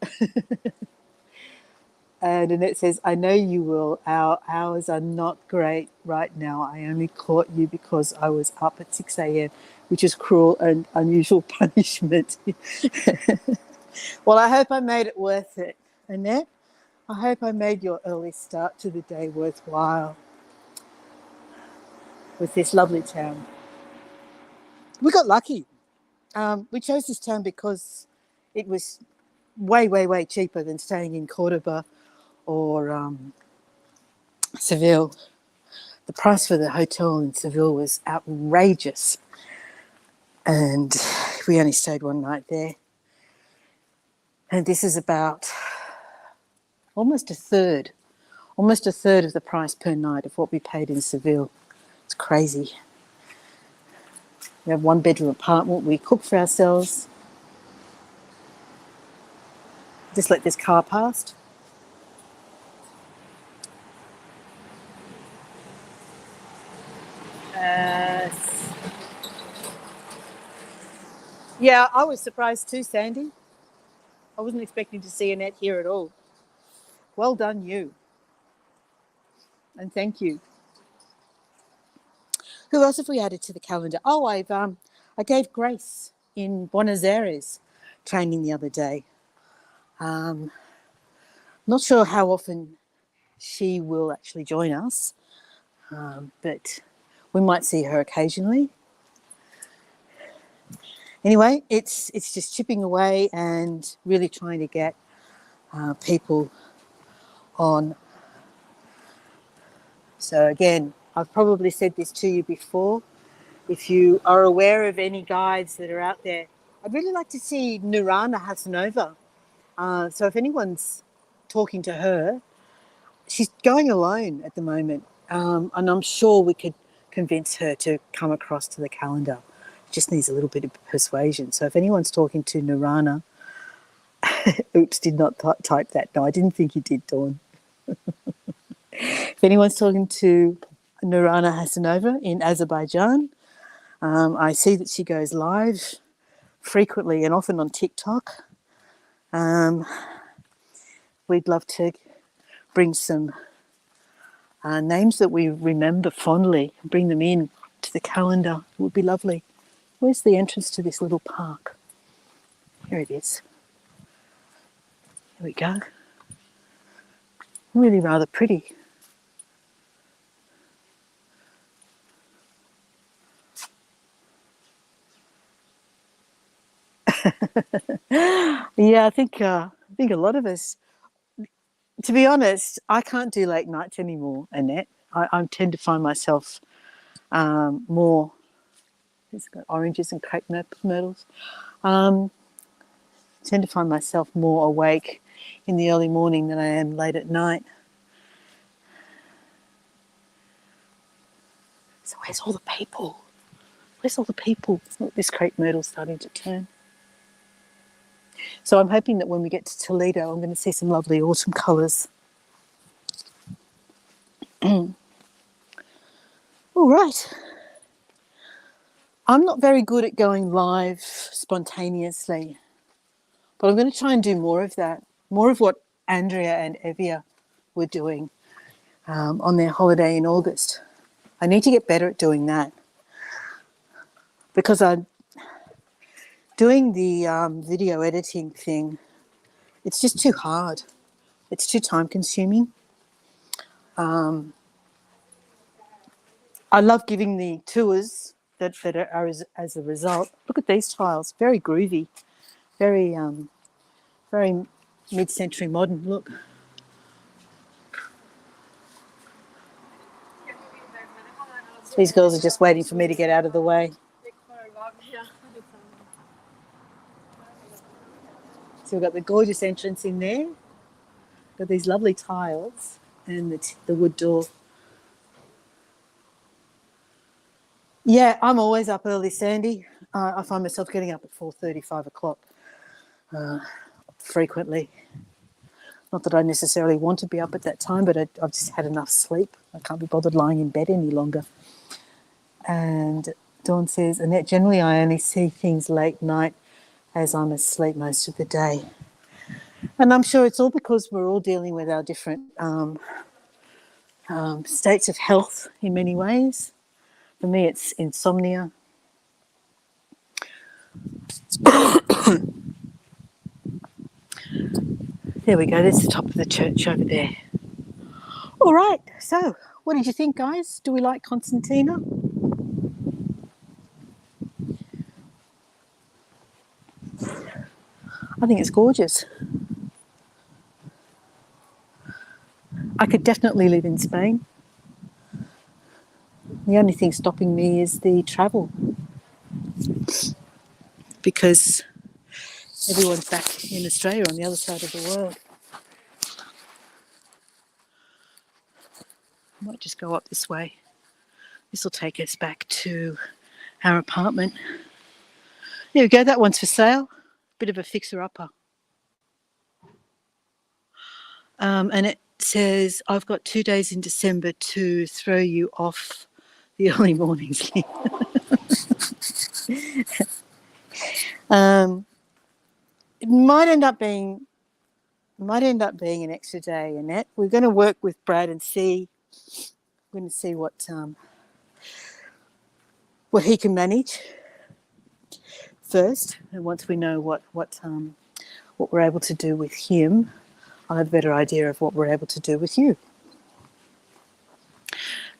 And Annette says, I know you will. Our hours are not great right now. I only caught you because I was up at 6 a.m., which is cruel and unusual punishment. Well, I hope I made it worth it, Annette. I hope I made your early start to the day worthwhile with this lovely town. We got lucky. We chose this town because it was way, way, way cheaper than staying in Cordoba or Seville. The price for the hotel in Seville was outrageous, and we only stayed one night there. And this is about almost a third of the price per night of what we paid in Seville. It's crazy. We have one bedroom apartment. We cook for ourselves. Just let this car past. Yeah, I was surprised too, Sandy. I wasn't expecting to see Annette here at all. Well done, you. And thank you. Who else have we added to the calendar? Oh, I gave Grace in Buenos Aires training the other day. Not sure how often she will actually join us, but we might see her occasionally. Anyway, it's just chipping away and really trying to get people on. So again, I've probably said this to you before. If you are aware of any guides that are out there, I'd really like to see Nurana Hasanova. So if anyone's talking to her, she's going alone at the moment, and I'm sure we could convince her to come across to the calendar. Just needs a little bit of persuasion. So if anyone's talking to Nurana, oops, did not type that. No, I didn't think you did, Dawn. If anyone's talking to Nurana Hasanova in Azerbaijan, I see that she goes live frequently and often on TikTok. We'd love to bring some names that we remember fondly, bring them in to the calendar. It would be lovely. Where's the entrance to this little park? Here it is. Here we go. Really rather pretty. Yeah, I think a lot of us, to be honest, I can't do late nights anymore, Annette. I tend to find myself more, it's got oranges and crepe myrtles. Tend to find myself more awake in the early morning than I am late at night. So where's all the people? Where's all the people? Look, this crepe myrtle's starting to turn. So I'm hoping that when we get to Toledo, I'm going to see some lovely autumn colours. All right. I'm not very good at going live spontaneously, but I'm going to try and do more of that, more of what Andrea and Evia were doing on their holiday in August. I need to get better at doing that because I'm doing the video editing thing. It's just too hard. It's too time consuming. I love giving the tours that are as a result. Look at these tiles, very groovy, very very mid-century modern. Look. These girls are just waiting for me to get out of the way. So we've got the gorgeous entrance in there. Got these lovely tiles and the wood door. Yeah, I'm always up early, Sandy. I find myself getting up at 4:30, 5 o'clock frequently. Not that I necessarily want to be up at that time, but I've just had enough sleep. I can't be bothered lying in bed any longer. And Dawn says, Annette, generally I only see things late night as I'm asleep most of the day. And I'm sure it's all because we're all dealing with our different states of health in many ways. For me, it's insomnia. There we go. There's the top of the church over there. All right. So what did you think, guys? Do we like Constantina? I think it's gorgeous. I could definitely live in Spain. The only thing stopping me is the travel, because everyone's back in Australia on the other side of the world. I might just go up this way. This will take us back to our apartment. There we go, that one's for sale. Bit of a fixer-upper. And it says, I've got 2 days in December to throw you off the early mornings. It might end up being an extra day, Annette. We're going to work with Brad and see. We're going to see what he can manage first, and once we know what we're able to do with him, I'll have a better idea of what we're able to do with you.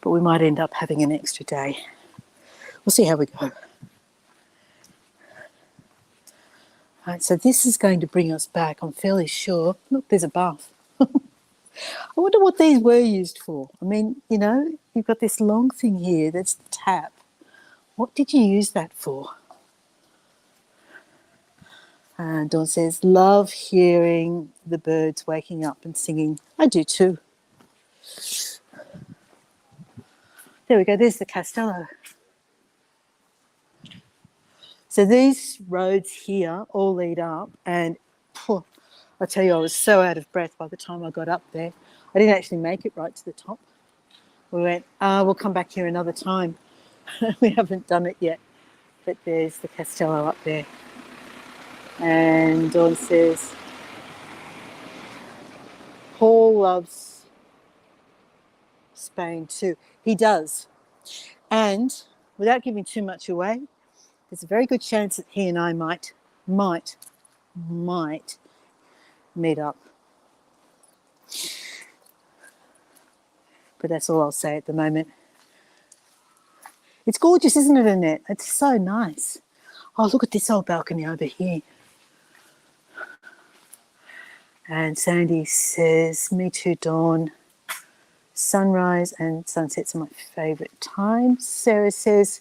But we might end up having an extra day. We'll see how we go. All right, so this is going to bring us back, I'm fairly sure. Look, there's a bath. I wonder what these were used for. I mean, you know, you've got this long thing here, that's the tap. What did you use that for? And Dawn says, love hearing the birds waking up and singing. I do too. There we go, there's the Castello. So these roads here all lead up, and I tell you, I was so out of breath by the time I got up there. I didn't actually make it right to the top. We went, we'll come back here another time. We haven't done it yet, but there's the Castello up there. And Dawn says, Paul loves Spain too. He does. And without giving too much away, there's a very good chance that he and I might meet up. But that's all I'll say at the moment. It's gorgeous, isn't it, Annette? It's so nice. Oh, look at this old balcony over here. And Sandy says, me too, Dawn. Sunrise and sunsets are my favourite times. Sarah says,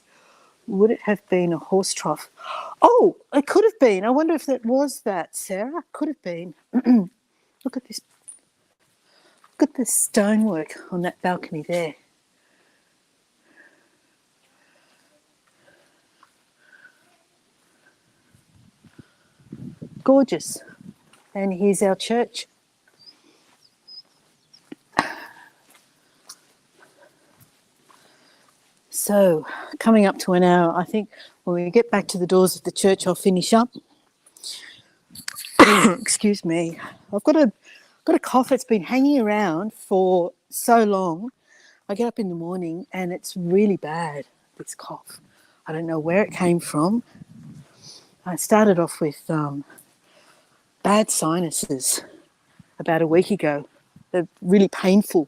would it have been a horse trough? Oh, it could have been. I wonder if that was that, Sarah. Could have been. Look at this. Look at the stonework on that balcony there. Gorgeous. And here's our church. So, coming up to an hour, I think when we get back to the doors of the church, I'll finish up. Excuse me. I've got a cough that's been hanging around for so long. I get up in the morning and it's really bad, this cough. I don't know where it came from. I started off with bad sinuses about a week ago. They're really painful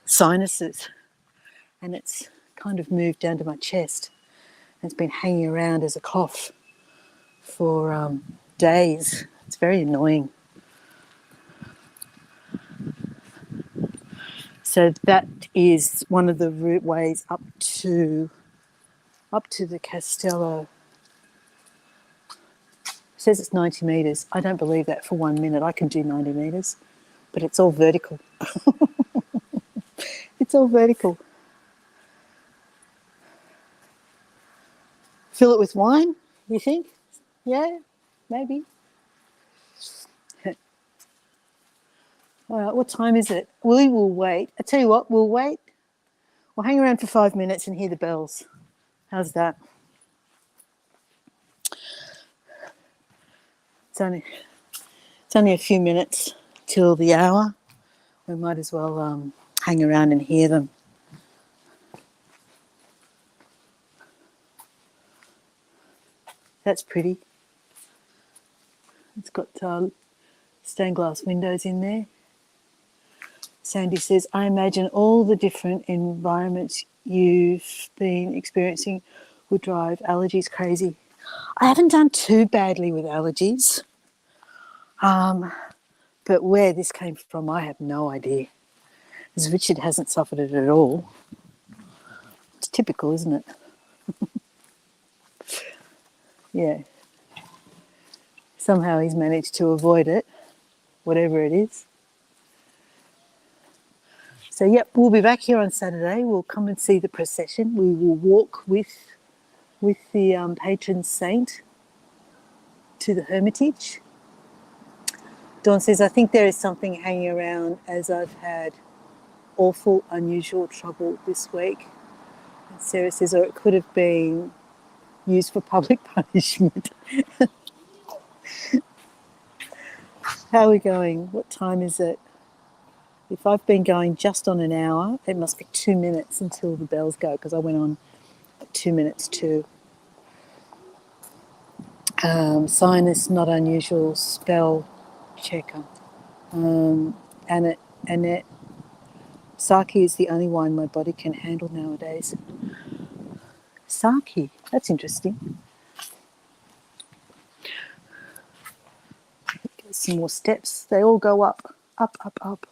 sinuses. And it's kind of moved down to my chest. And it's been hanging around as a cough for days. It's very annoying. So that is one of the route ways up to the Castello. It says it's 90 metres. I don't believe that for 1 minute. I can do 90 metres, but it's all vertical. It's all vertical. Fill it with wine, you think? Yeah, maybe. All right, what time is it? We will wait. I tell you what, we'll wait. We'll hang around for 5 minutes and hear the bells. How's that? It's only a few minutes till the hour. We might as well hang around and hear them. That's pretty. It's got stained glass windows in there. Sandy says, I imagine all the different environments you've been experiencing would drive allergies crazy. I haven't done too badly with allergies, but where this came from, I have no idea. Because Richard hasn't suffered it at all. It's typical, isn't it? Yeah. Somehow he's managed to avoid it, whatever it is. So, yep, we'll be back here on Saturday. We'll come and see the procession. We will walk with with the patron saint to the Hermitage. Dawn says, I think there is something hanging around as I've had awful, unusual trouble this week. And Sarah says, or it could have been used for public punishment. How are we going? What time is it? If I've been going just on an hour, it must be 2 minutes until the bells go, because I went on at 2 minutes to sinus, not unusual, spell checker. Annette, sake is the only wine my body can handle nowadays. Sake, that's interesting. Get some more steps. They all go up, up, up, up.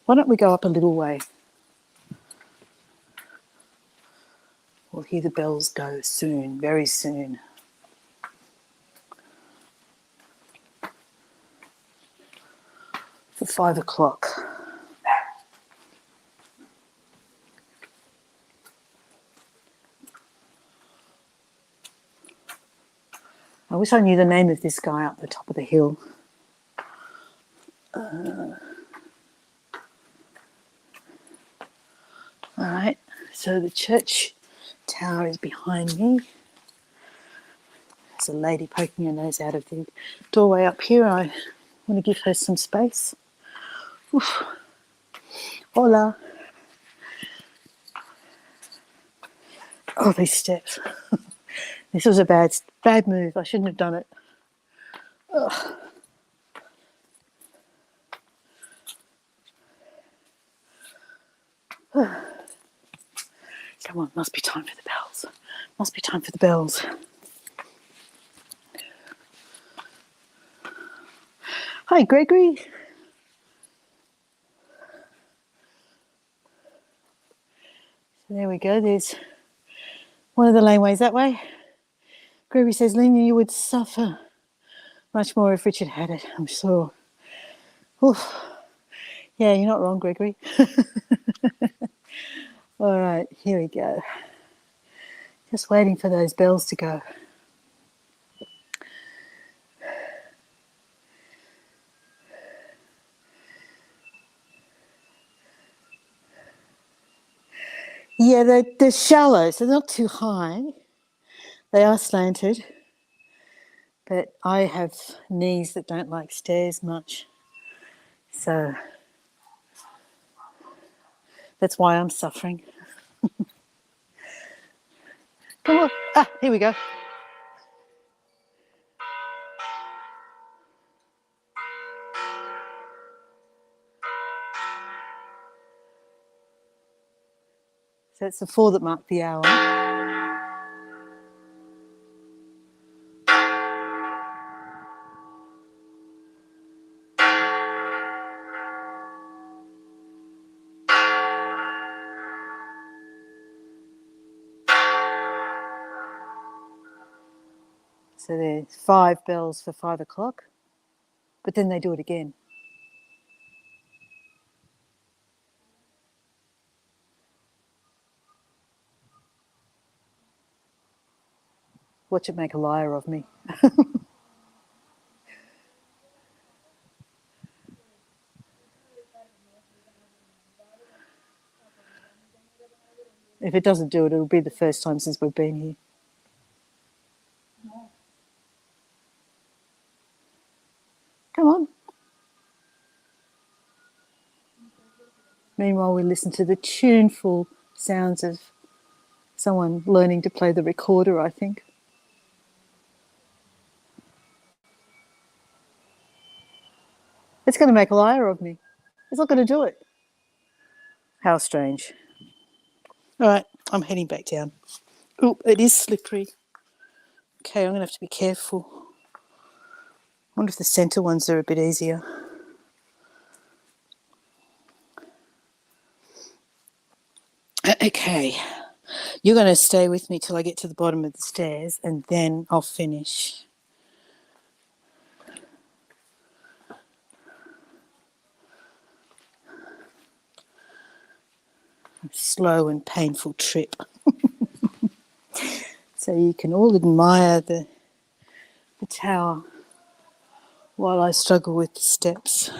Why don't we go up a little way? We'll hear the bells go soon, very soon. For 5 o'clock. I wish I knew the name of this guy up the top of the hill. All right, so the church tower is behind me. There's a lady poking her nose out of the doorway up here. I want to give her some space. Oof. Hola. Oh, these steps. This was a bad move. I shouldn't have done it. Ugh. Come on, must be time for the bells. Must be time for the bells. Hi, Gregory. So there we go. There's one of the laneways that way. Gregory says, Lena, you would suffer much more if Richard had it, I'm sure. Oof. Yeah, you're not wrong, Gregory. All right, here we go. Just waiting for those bells to go. Yeah, they're shallow, so they're not too high. They are slanted, but I have knees that don't like stairs much. So that's why I'm suffering. Come on. Ah, here we go. So it's the 4 that mark the hour. So there's 5 bells for 5 o'clock, but then they do it again. Watch it make a liar of me. If it doesn't do it, it'll be the first time since we've been here. Come on. Meanwhile, we listen to the tuneful sounds of someone learning to play the recorder, I think. It's going to make a liar of me. It's not going to do it. How strange. All right, I'm heading back down. Oh, it is slippery. Okay, I'm going to have to be careful. I wonder if the centre ones are a bit easier. Okay, you're going to stay with me till I get to the bottom of the stairs and then I'll finish. slow and painful trip. So you can all admire the tower while I struggle with the steps.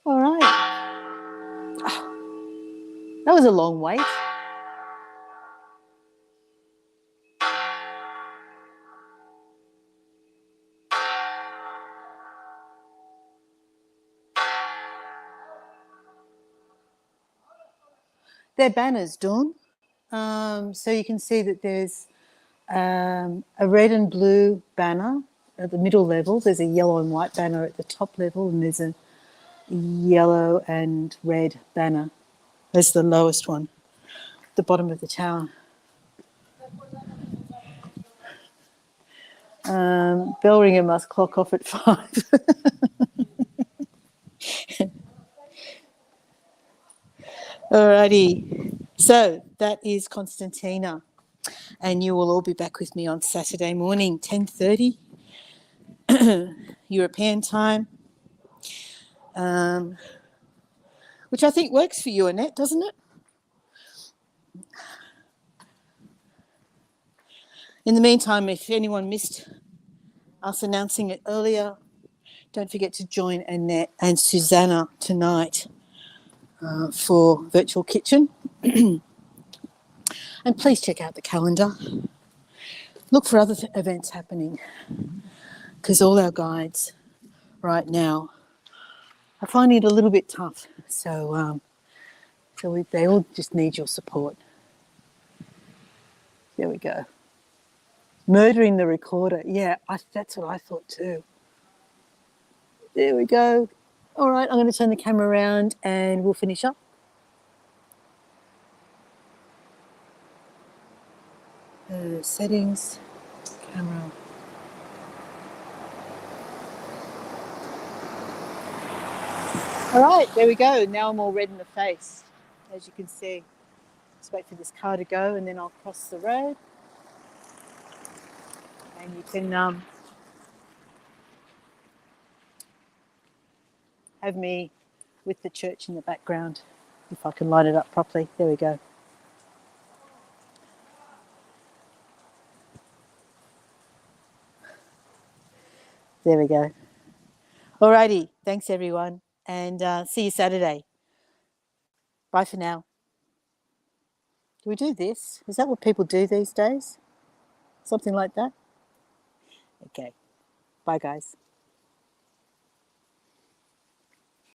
All right. That was a long wait. They're banners, Dawn. So you can see that there's a red and blue banner at the middle level. There's a yellow and white banner at the top level, and there's a yellow and red banner. There's the lowest one, the bottom of the tower. Bell ringer must clock off at 5. Alrighty. So that is Constantina, and you will all be back with me on Saturday morning, 10:30 European time, which I think works for you, Annette, doesn't it? In the meantime, if anyone missed us announcing it earlier, don't forget to join Annette and Susanna tonight for Virtual Kitchen. And please check out the calendar. Look for other events happening, because all our guides right now are finding it a little bit tough. So they all just need your support. There we go. Murdering the recorder. Yeah, that's what I thought too. There we go. All right, I'm going to turn the camera around and we'll finish up. Settings, camera. All right, there we go. Now I'm all red in the face, as you can see. Just wait for this car to go and then I'll cross the road. And you can have me with the church in the background, if I can light it up properly. There we go. There we go. Alrighty, thanks everyone, and see you Saturday. Bye for now. Do we do this? Is that what people do these days? Something like that? Okay. Bye, guys.